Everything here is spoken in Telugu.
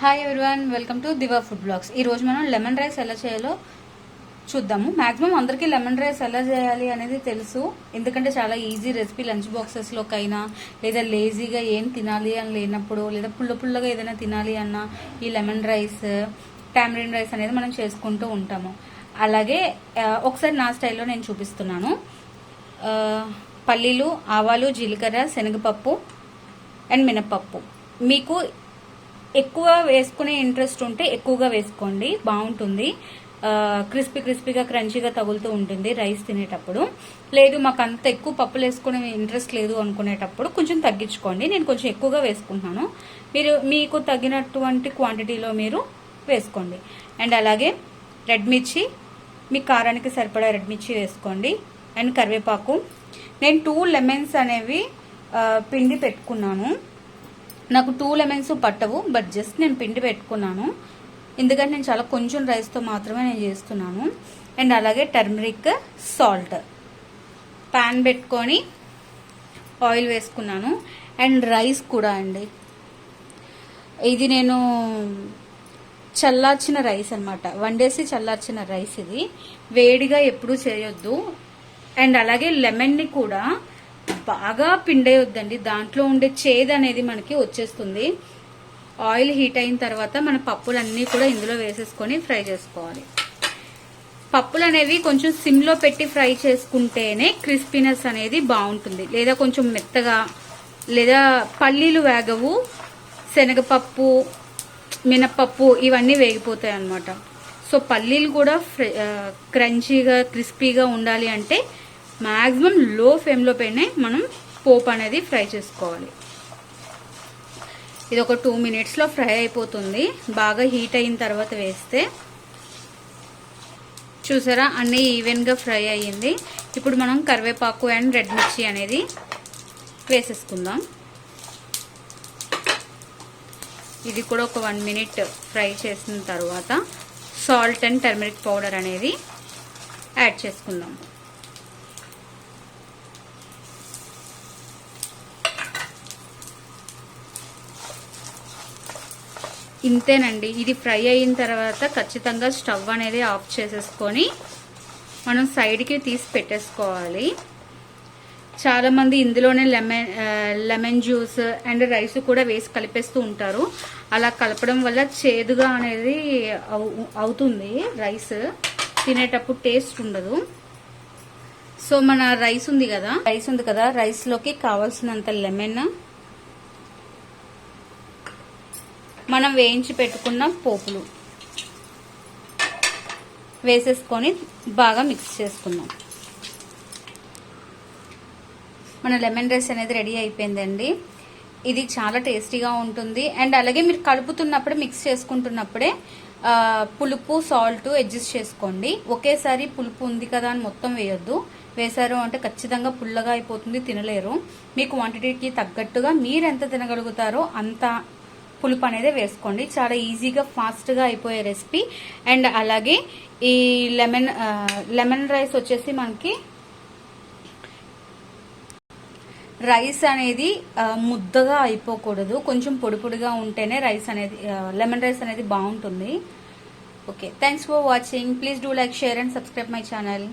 Hi everyone, welcome to Diva Food Blogs. ఈ రోజు మనం లెమన్ రైస్ ఎలా చేయాలో చూద్దాము. మాక్సిమం అందరికీ లెమన్ రైస్ ఎలా చేయాలి అనేది తెలుసు, ఎందుకంటే చాలా ఈజీ రెసిపీ. లంచ్ బాక్సెస్లోకైనా లేదా లేజీగా ఏం తినాలి అని లేనప్పుడు, లేదా పుల్లగా ఏదైనా తినాలి అన్నా ఈ లెమన్ రైస్, టామరిన్ రైస్ అనేది మనం చేసుకుంటూ ఉంటాము. అలాగే ఒకసారి నా స్టైల్లో నేను చూపిస్తున్నాను. పల్లీలు, ఆవాలు, జీలకర్ర, శనగపప్పు అండ్ మినపప్పు. మీకు ఎక్కువ వేసుకునే ఇంట్రెస్ట్ ఉంటే ఎక్కువగా వేసుకోండి, బాగుంటుంది. క్రిస్పీగా క్రంచీగా తగులుతూ ఉంటుంది రైస్ తినేటప్పుడు. లేదు మాకు అంత ఎక్కువ పప్పులు వేసుకునే ఇంట్రెస్ట్ లేదు అనుకునేటప్పుడు కొంచెం తగ్గించుకోండి. నేను కొంచెం ఎక్కువగా వేసుకుంటున్నాను, మీకు తగినటువంటి క్వాంటిటీలో మీరు వేసుకోండి. అండ్ అలాగే రెడ్ మిర్చి, మీ కారానికి సరిపడా రెడ్ మిర్చి వేసుకోండి. అండ్ కరివేపాకు. నేను 2 లెమన్స్ అనేవి పిండి పెట్టుకున్నాను. నాకు 2 లెమన్స్ పట్టవు, బట్ జస్ట్ నేను పిండి పెట్టుకున్నాను, ఎందుకంటే నేను చాలా కొంచెం రైస్తో మాత్రమే నేను చేస్తున్నాను. అండ్ అలాగే టర్మరిక్, సాల్ట్. ప్యాన్ పెట్టుకొని ఆయిల్ వేసుకున్నాను. అండ్ రైస్ కూడా అండి, ఇది నేను చల్లార్చిన రైస్ అనమాట, వండేసి చల్లార్చిన రైస్. ఇది వేడిగా ఎప్పుడూ చేయొద్దు. అండ్ అలాగే లెమన్ని కూడా బాగా పిండేయొద్దండి, దాంట్లో ఉండే చేదు అనేది మనకి వచ్చేస్తుంది. ఆయిల్ హీట్ అయిన తర్వాత మన పప్పులన్నీ కూడా ఇందులో వేసేసుకొని ఫ్రై చేసుకోవాలి. పప్పులు అనేవి కొంచెం సిమ్లో పెట్టి ఫ్రై చేసుకుంటేనే క్రిస్పీనెస్ అనేది బాగుంటుంది. లేదా కొంచెం మెత్తగా, లేదా పల్లీలు వేగవు, శనగపప్పు, మినపప్పు ఇవన్నీ వేగిపోతాయి అన్నమాట. సో పల్లీలు కూడా క్రంచీగా క్రిస్పీగా ఉండాలి అంటే మ్యాక్సిమం లో ఫ్లేమ్లో పైనే మనం పోపు అనేది ఫ్రై చేసుకోవాలి. ఇది ఒక 2 మినిట్స్లో ఫ్రై అయిపోతుంది, బాగా హీట్ అయిన తర్వాత వేస్తే. చూసారా, అన్నీ ఈవెన్గా ఫ్రై అయ్యింది. ఇప్పుడు మనం కరివేపాకు అండ్ రెడ్ మిర్చి అనేది వేసేసుకుందాం. ఇది కూడా ఒక 1 మినిట్ ఫ్రై చేసిన తర్వాత సాల్ట్ అండ్ టర్మరిక్ పౌడర్ అనేది యాడ్ చేసుకుందాం. ఇంతేనండి. ఇది ఫ్రై అయిన తర్వాత ఖచ్చితంగా స్టవ్ అనేది ఆఫ్ చేసేసుకొని మనం సైడ్కి తీసి పెట్టేసుకోవాలి. చాలామంది ఇందులోనే లెమన్ జ్యూస్ అండ్ రైస్ కూడా వేసి కలిపేస్తూ ఉంటారు. అలా కలపడం వల్ల చేదుగా అనేది అవుతుంది, రైస్ తినేటప్పుడు టేస్ట్ ఉండదు. సో మన రైస్ ఉంది కదా, రైస్లోకి కావాల్సినంత లెమన్, మనం వేయించి పెట్టుకున్న పోపులు వేసేసుకొని బాగా మిక్స్ చేసుకుందాం. మన లెమన్ రైస్ అనేది రెడీ అయిపోయిందండి. ఇది చాలా టేస్టీగా ఉంటుంది. అండ్ అలాగే మీరు కలుపుతున్నప్పుడే, మిక్స్ చేసుకుంటున్నప్పుడే పులుపు, సాల్ట్ అడ్జస్ట్ చేసుకోండి. ఒకేసారి పులుపు ఉంది కదా అని మొత్తం వేయొద్దు. వేసారు అంటే ఖచ్చితంగా పుల్లగా అయిపోతుంది, తినలేరు. మీ క్వాంటిటీకి తగ్గట్టుగా మీరు ఎంత తినగలుగుతారో అంత పులుపు అనేది వేసుకోండి. చాలా ఈజీగా ఫాస్ట్గా అయిపోయే రెసిపీ. అండ్ అలాగే ఈ లెమన్ రైస్ వచ్చేసి మనకి రైస్ అనేది ముద్దగా అయిపోకూడదు, కొంచెం పొడిగా ఉంటేనే రైస్ అనేది, లెమన్ రైస్ అనేది బాగుంటుంది. Okay, thanks for watching. Please do like, share and subscribe my channel.